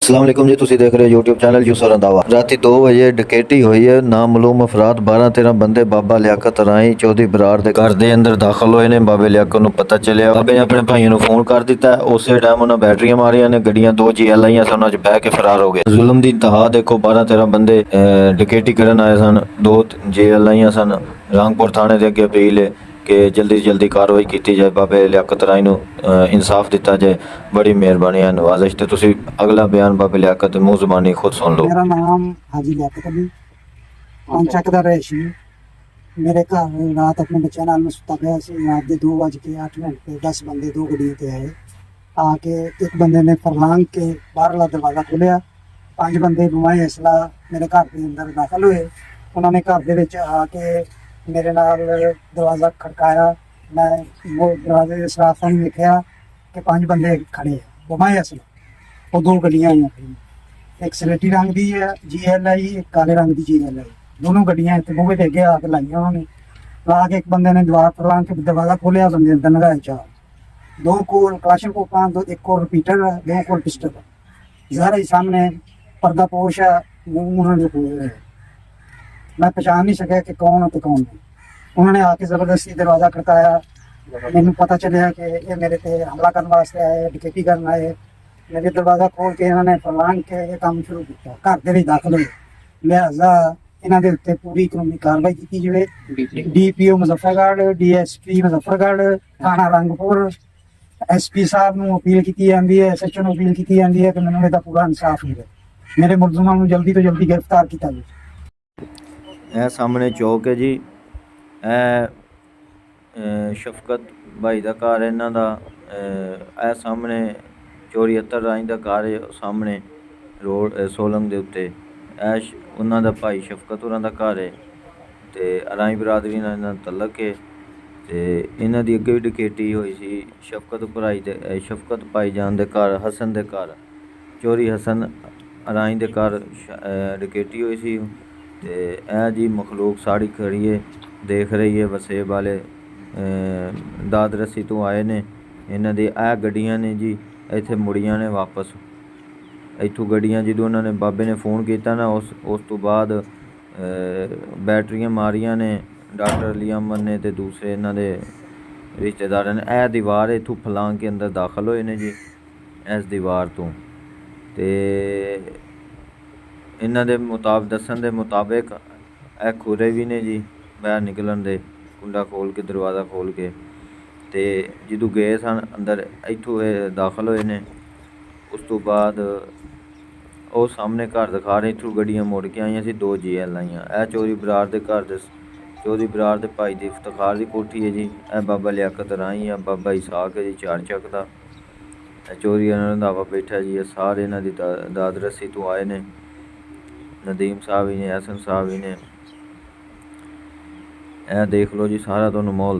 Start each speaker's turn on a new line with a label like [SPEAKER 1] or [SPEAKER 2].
[SPEAKER 1] अस्सलाम वालेकुम जी, तुसी देख रहे हो यूट्यूब चैनल यूसर रंधावा। राती 2 वजे डकैती हुई है। नामलूम अफराद 12-13 बंदे बाबा लियाकत राई चौधरी बरार दे घर दे अंदर दाखिल होए ने। बाबे लियाकत नूं पता चलिया, बाबे ने अपने भाइयों नूं फोन कर दिता है। उसे टाइम उन्हें बैटरियां मारियां ने, गड्डियां 2 GL आईयां सन, उन्हां च बह के फरार हो गए। जुल्म दी इंतहा देखो, 12-13 बंदे डकैती करन आए सन। 2 GL आईयां सन। रांगपुर थाने दे अगे अपील है कि जल्दी से जल्दी कार्रवाई की जाए, बाबे लियाकत राई नूं इंसाफ दिता जाए। बड़ी मेहरबानी है, नवाजिश। तो तुसी अगला बयान बाबे लियाकत मुंह ज़बानी खुद सुन लो।
[SPEAKER 2] मेरा नाम हाजी लियाकत अली, पंचक दा रहायशी। मेरे घर रात अपने बच्चों नाल मैं सुता पिया सी। रात के 2:08 पे 10 बंदे 2 गड्डियों ते आए। आके एक बंदे ने फरलांग के बाहरला दरवाजा खोलिया। 5 बंदे बुआए असला मेरे घर के अंदर दाखिल हुए। उन्होंने घर दे विच आके मेरे नाल दरवाजा खड़काया। मैं वो दरवाजे के सराफा में देखा कि 5 बंदे खड़े हैं, बुआए असला। वो 2 गड्डियां आई खड़ी, एक सलेटी रंग की है GL आई, एक काले रंग की GL आई। दोनों गड्डियां इतने बूहे के अगे आके लाई उन्होंने। ला के एक बंदे ने दीवार पर ला के दरवाजा खोलिया। बंदे अंदर लगाए 4, 2 कोल क्लाशन कोपा, 2 एक कोल रिपीटर, 2 कोल पिस्टल। जहर ही सामने पर्दा पोश है, मुंह उन्होंने खोले है। मैं पहचान नहीं सका कि कौन है तो कौन नहीं। उन्होंने आके जबरदस्ती दरवाजा खड़काया। मैनू पता चलिया कि ये मेरे ते हमला करने वास्ते आए, डकैती करना आए। मेरे दरवाजा खोल के इन्होंने फरलांग के ये काम शुरू किया। घर दे विच दाखिल होए। लिहाजा इन्हां दे उत्ते पूरी कानूनी कार्रवाई की जाए। DPO मुजफ्फरगढ़, DSP मुजफ्फरगढ़, थाना रंगपुर, SP साहब नूं अपील की जाती है, SHO नूं अपील की जाती है कि मैनूं इहदा पूरा इंसाफ मिले। मेरे मुलजमां नूं जल्दी तो जल्दी गिरफ्तार किया जाए।
[SPEAKER 1] ਇਹ ਸਾਹਮਣੇ ਚੌਕ ਹੈ ਜੀ। ਇਹ ਸ਼ਫਕਤ ਭਾਈ ਦਾ ਘਰ ਇਹਨਾਂ ਦਾ। ਇਹ ਸਾਹਮਣੇ ਚੋਰੀ ਅਤਰ ਰਾਈ ਦਾ ਘਰ ਹੈ, ਸਾਹਮਣੇ ਰੋਡ ਸੋਲੰਗ ਦੇ ਉੱਤੇ। ਇਹ ਉਹਨਾਂ ਦਾ ਭਾਈ ਸ਼ਫਕਤ ਹੋਰਾਂ ਦਾ ਘਰ ਹੈ ਤੇ ਰਾਈ ਬਰਾਦਰੀ ਨਾਲ ਇਹਨਾਂ ਦਾ ਤਲਕ ਹੈ। ਤੇ ਇਹਨਾਂ ਦੀ ਅੱਗੇ ਵੀ ਡਕੈਤੀ ਹੋਈ ਸੀ ਸ਼ਫਕਤ ਭਾਈ ਜਾਨ ਦੇ ਘਰ, ਹਸਨ ਦੇ ਘਰ। ਚੋਰੀ ਹਸਨ ਰਾਈ ਦੇ ਘਰ ਡਕੈਤੀ ਹੋਈ ਸੀ। ਤੇ ਇਹ ਜੀ ਮਖਲੂਕ ਸਾੜੀ ਖੜੀ ਹੈ, ਦੇਖ ਰਹੀ ਹੈ। ਵਸੇਬ ਵਾਲੇ ਦਾਦ ਰਸੀ ਤੋਂ ਆਏ ਨੇ। ਇਹਨਾਂ ਦੀ ਇਹ ਗੱਡੀਆਂ ਨੇ ਜੀ ਇੱਥੇ ਮੁੜੀਆਂ ਨੇ ਵਾਪਸ। ਇੱਥੋਂ ਗੱਡੀਆਂ ਜਦੋਂ ਉਹਨਾਂ ਨੇ ਬਾਬੇ ਨੇ ਫ਼ੋਨ ਕੀਤਾ ਨਾ, ਉਸ ਤੋਂ ਬਾਅਦ ਬੈਟਰੀਆਂ ਮਾਰੀਆਂ ਨੇ ਡਾਕਟਰ ਅਲੀ ਅਮਨ ਨੇ ਤੇ ਦੂਸਰੇ ਇਹਨਾਂ ਦੇ ਰਿਸ਼ਤੇਦਾਰਾਂ ਨੇ। ਇਹ ਦੀਵਾਰ ਇੱਥੋਂ ਫਲਾਂਗ ਕੇ ਅੰਦਰ ਦਾਖਲ ਹੋਏ ਨੇ ਜੀ, ਇਸ ਦੀਵਾਰ ਤੋਂ। ਤੇ ਇਹਨਾਂ ਦੇ ਮੁਤਾਬਕ ਦੱਸਣ ਦੇ ਮੁਤਾਬਕ ਇਹ ਖੁਰੇ ਵੀ ਨੇ ਜੀ ਬਾਹਰ ਨਿਕਲਣ ਦੇ, ਕੁੰਡਾ ਖੋਲ੍ਹ ਕੇ, ਦਰਵਾਜ਼ਾ ਖੋਲ੍ਹ ਕੇ। ਤੇ ਜਦੋਂ ਗਏ ਸਨ ਅੰਦਰ, ਇੱਥੋਂ ਇਹ ਦਾਖਲ ਹੋਏ ਨੇ। ਉਸ ਤੋਂ ਬਾਅਦ ਉਹ ਸਾਹਮਣੇ ਘਰ ਦਿਖਾ ਰਹੇ, ਇੱਥੋਂ ਗੱਡੀਆਂ ਮੁੜ ਕੇ ਆਈਆਂ ਸੀ, 2 GL ਆਈਆਂ। ਇਹ ਚੌਧਰੀ ਬਰਾਰ ਦੇ ਘਰ ਦੇ, ਚੌਧਰੀ ਬਰਾਰ ਦੇ ਭਾਈ ਦੀ ਇਫਤਖਾਰ ਦੀ ਕੋਠੀ ਹੈ ਜੀ। ਇਹ ਬਾਬਾ ਲਿਆਕਤ ਰਾਈ ਆ, ਬਾਬਾ ਇਸਾਕ ਹੈ ਜੀ ਚਾਰ ਚੱਕ ਦਾ। ਇਹ ਚੌਧਰੀ ਰੰਧਾਵਾ ਬੈਠਾ ਜੀ। ਇਹ ਸਾਰੇ ਇਹਨਾਂ ਦੀ ਦਾਦ ਰਸੀ ਤੋਂ ਆਏ ਨੇ। ਨਦੀਮ ਸਾਹਿਬ ਵੀ ਨੇ, ਹਸਨ ਸਾਹਿਬ ਵੀ ਨੇ। ਇਹ ਦੇਖ ਲਓ ਜੀ ਸਾਰਾ ਤੁਹਾਨੂੰ ਮਾਹੌਲ